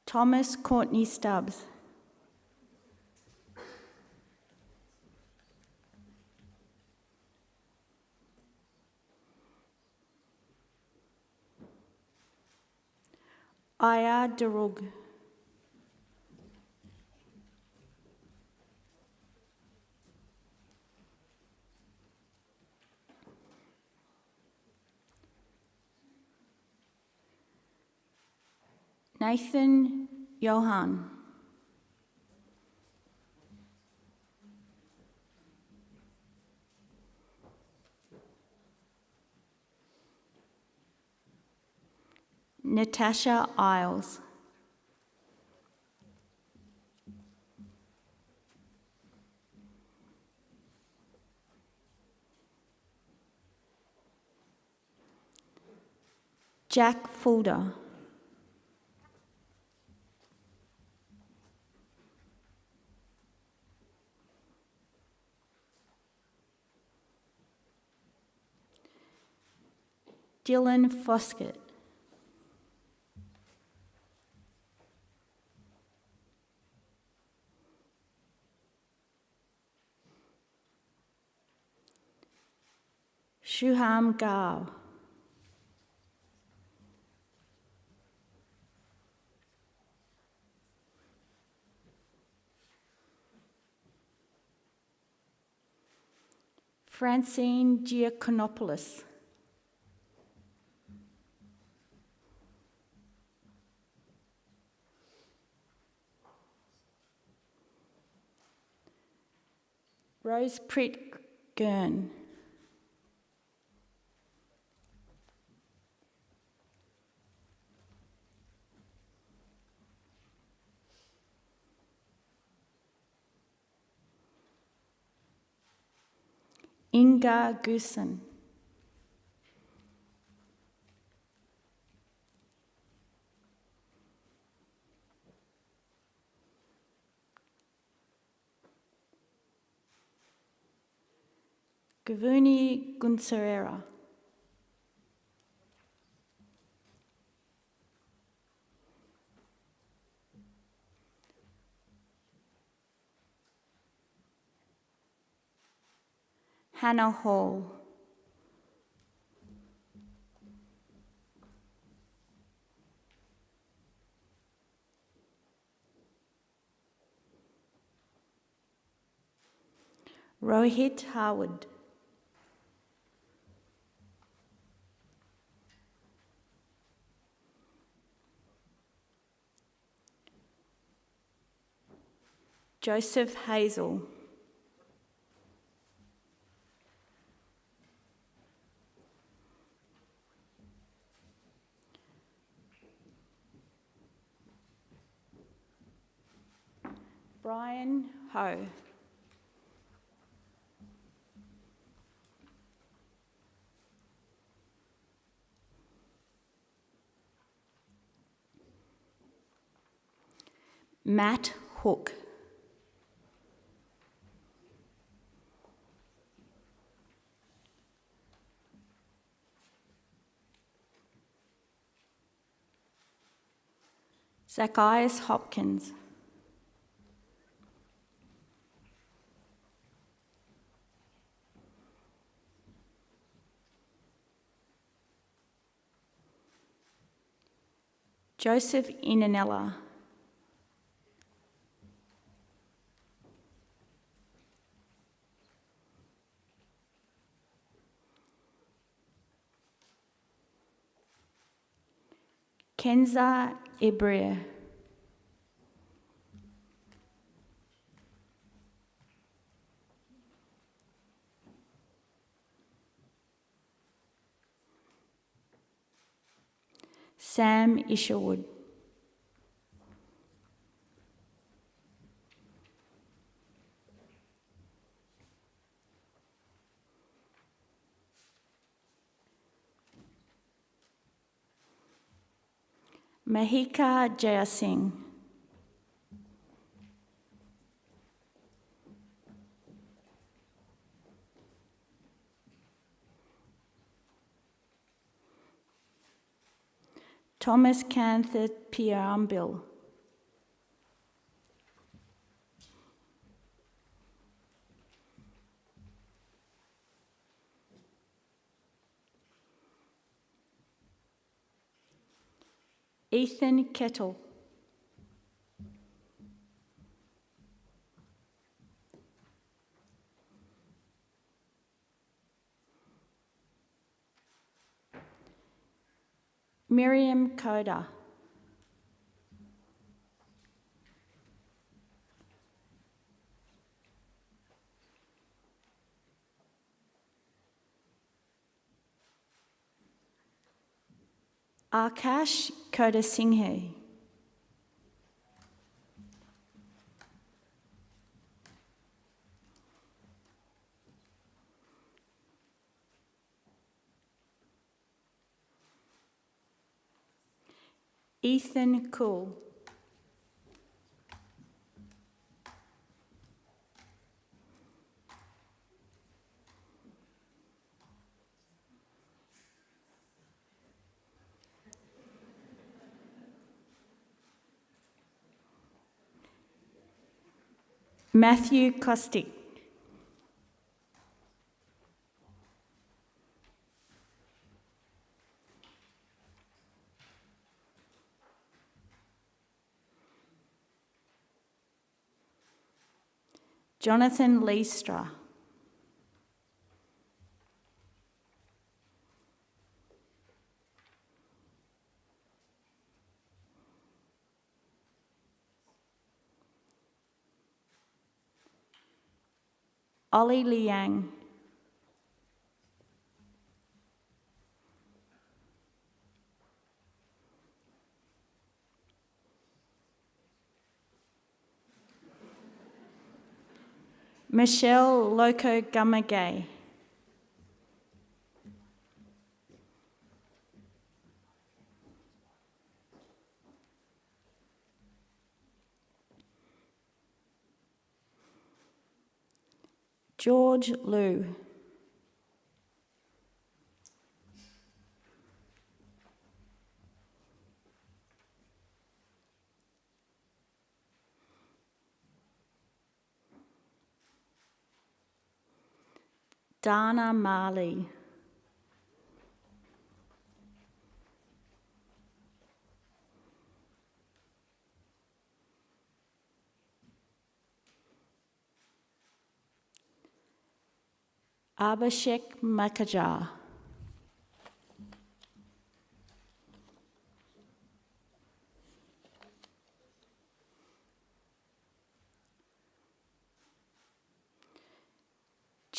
Thomas Courtney Stubbs. Aya Darug. Nathan Johan. Natasha Isles. Jack Fulder. Dylan Foskett. Shuham Gao. Francine Giaconopoulos. Rose Pritt Gurn. Inga Goosen. Gavuni Gunserera. Hannah Hall. Rohit Harwood. Joseph Hazel. Brian Ho. Matt Hook. Zacchaeus Hopkins. Joseph Inanella. Kenza Ibria. Sam Isherwood. Mahika Jayasingh. Thomas Canthor Piambil. Ethan Kettle. Miriam Koda. Akash Kodasinghe. Ethan Cool. Matthew Kostick. Jonathan Leestra. Ollie Liang. Michelle Loco Gamagay. George Liu. Dana Marley. Abhishek Makajar.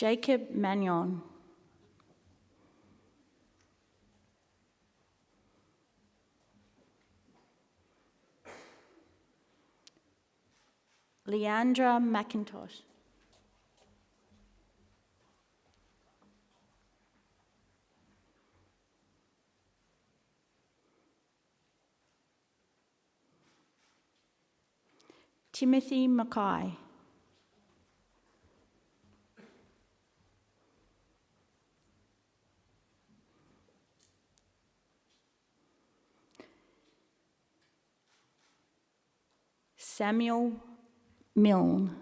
Jacob Magnon. Leandra McIntosh. Timothy Mackay. Samuel Milne.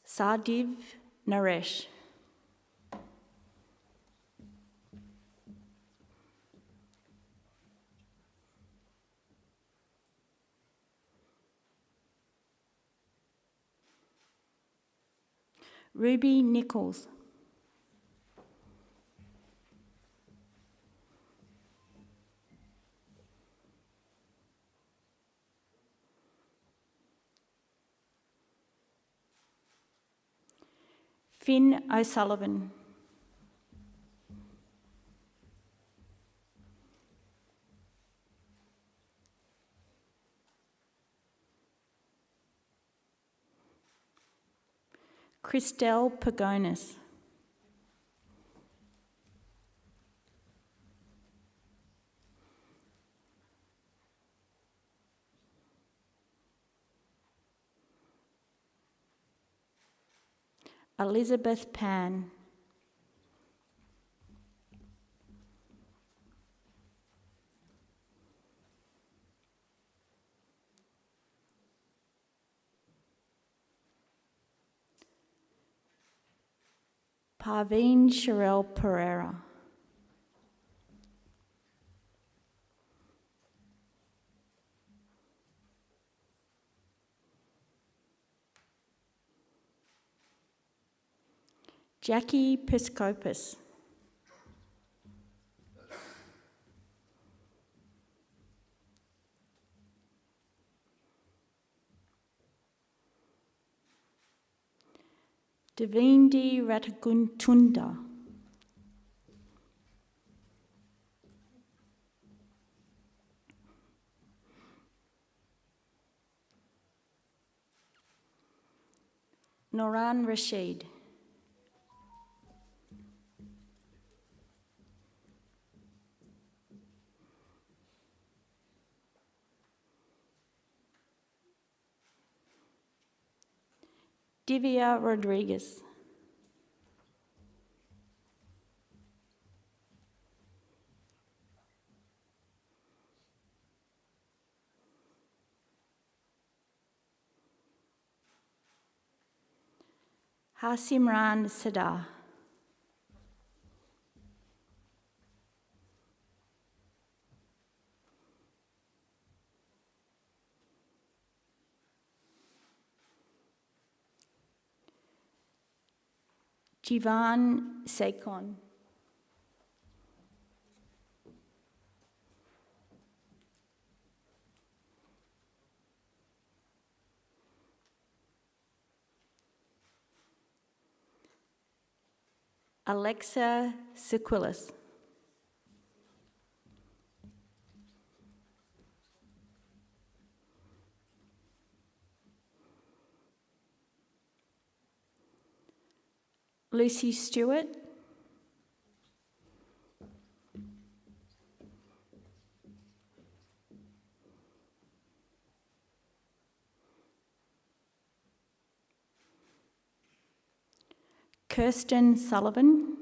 Sardiv Naresh. Ruby Nichols. Finn O'Sullivan. Christelle Pagonis. Elizabeth Pan. Parveen Sherelle Pereira. Jackie Piscopus. Devindi Rataguntunda. Noran Rashid. Divya Rodriguez. Hasimran Sadar. Jivan Sekon. Alexa Sequilis. Lucy Stewart. Kirsten Sullivan.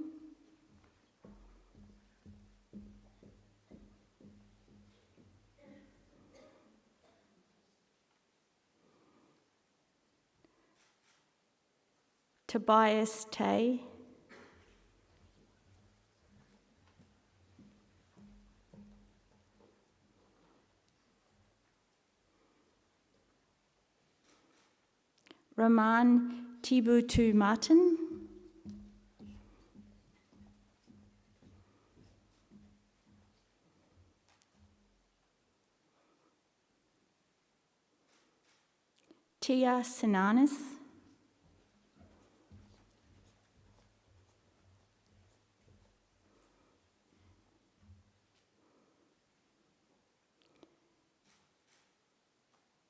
Tobias Tay. Roman Tibutu Martin. Tia Sinanis.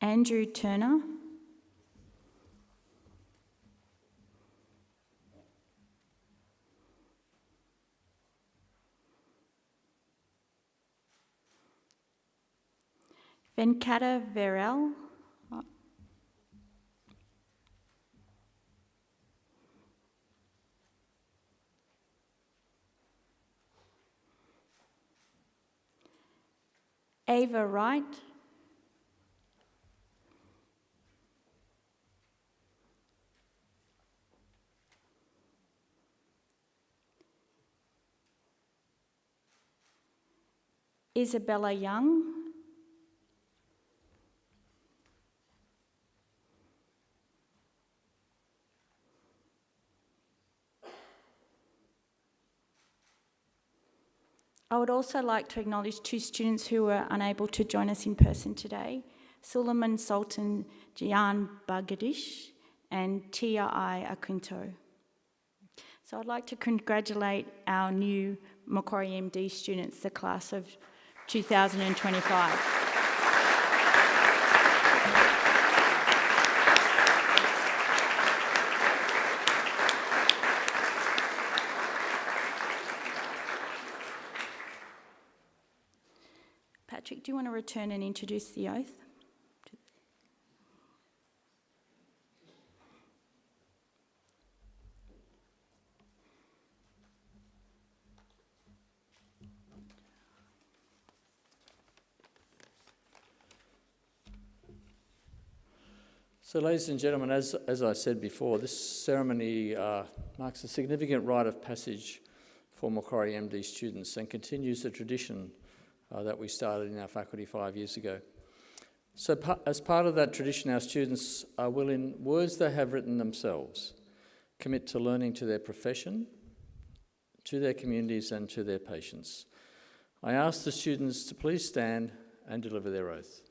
Andrew Turner. Venkata Verel. Ava Wright. Isabella Young. I would also like to acknowledge two students who were unable to join us in person today, Suleiman Sultan Jian Bagadish and T.I. Akunto. So I'd like to congratulate our new Macquarie MD students, the class of 2025. you want to return and introduce the oath? So, ladies and gentlemen, as I said before, this ceremony marks a significant rite of passage for Macquarie MD students and continues the tradition that we started in our faculty 5 years ago. So as part of that tradition, our students will, in words they have written themselves, commit to learning to their profession, to their communities and to their patients. I ask the students to please stand and deliver their oath.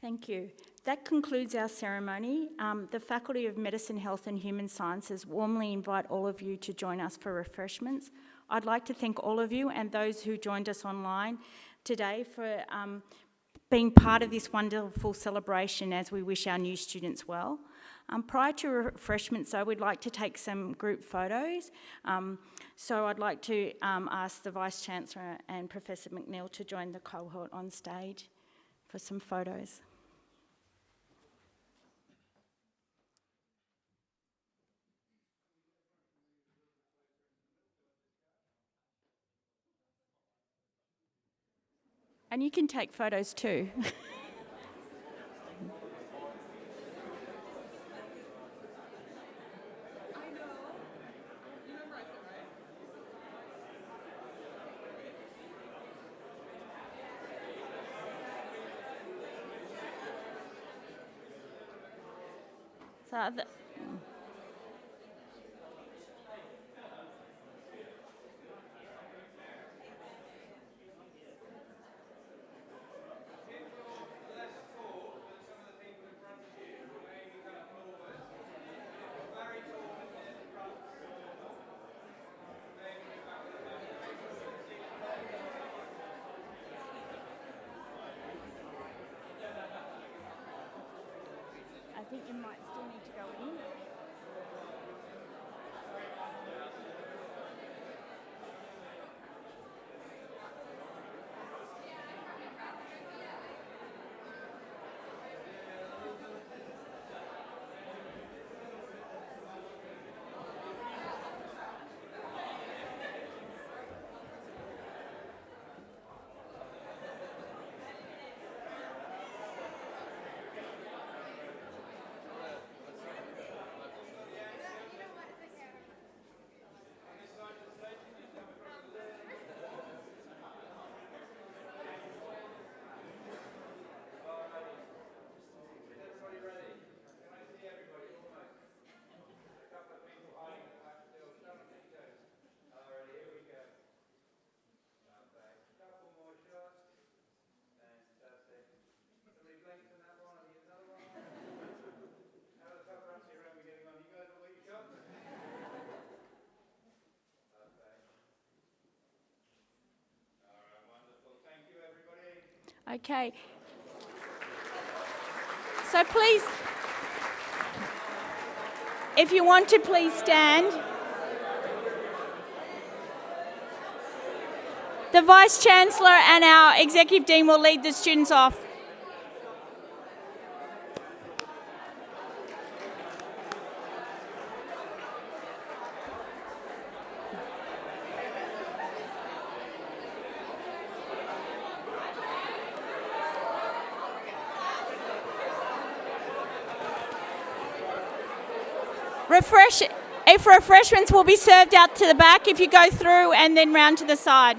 Thank you. That concludes our ceremony. The Faculty of Medicine, Health and Human Sciences warmly invite all of you to join us for refreshments. I'd like to thank all of you and those who joined us online today for being part of this wonderful celebration as we wish our new students well. Prior to refreshments, though, we'd like to take some group photos. So I'd like to ask the Vice-Chancellor and Professor McNeill to join the cohort on stage for some photos. And you can take photos too. I think you might still need to go in. Okay. So please, if you want to, please stand. The Vice-Chancellor and our Executive Dean will lead the students off. Refreshments will be served out to the back if you go through and then round to the side.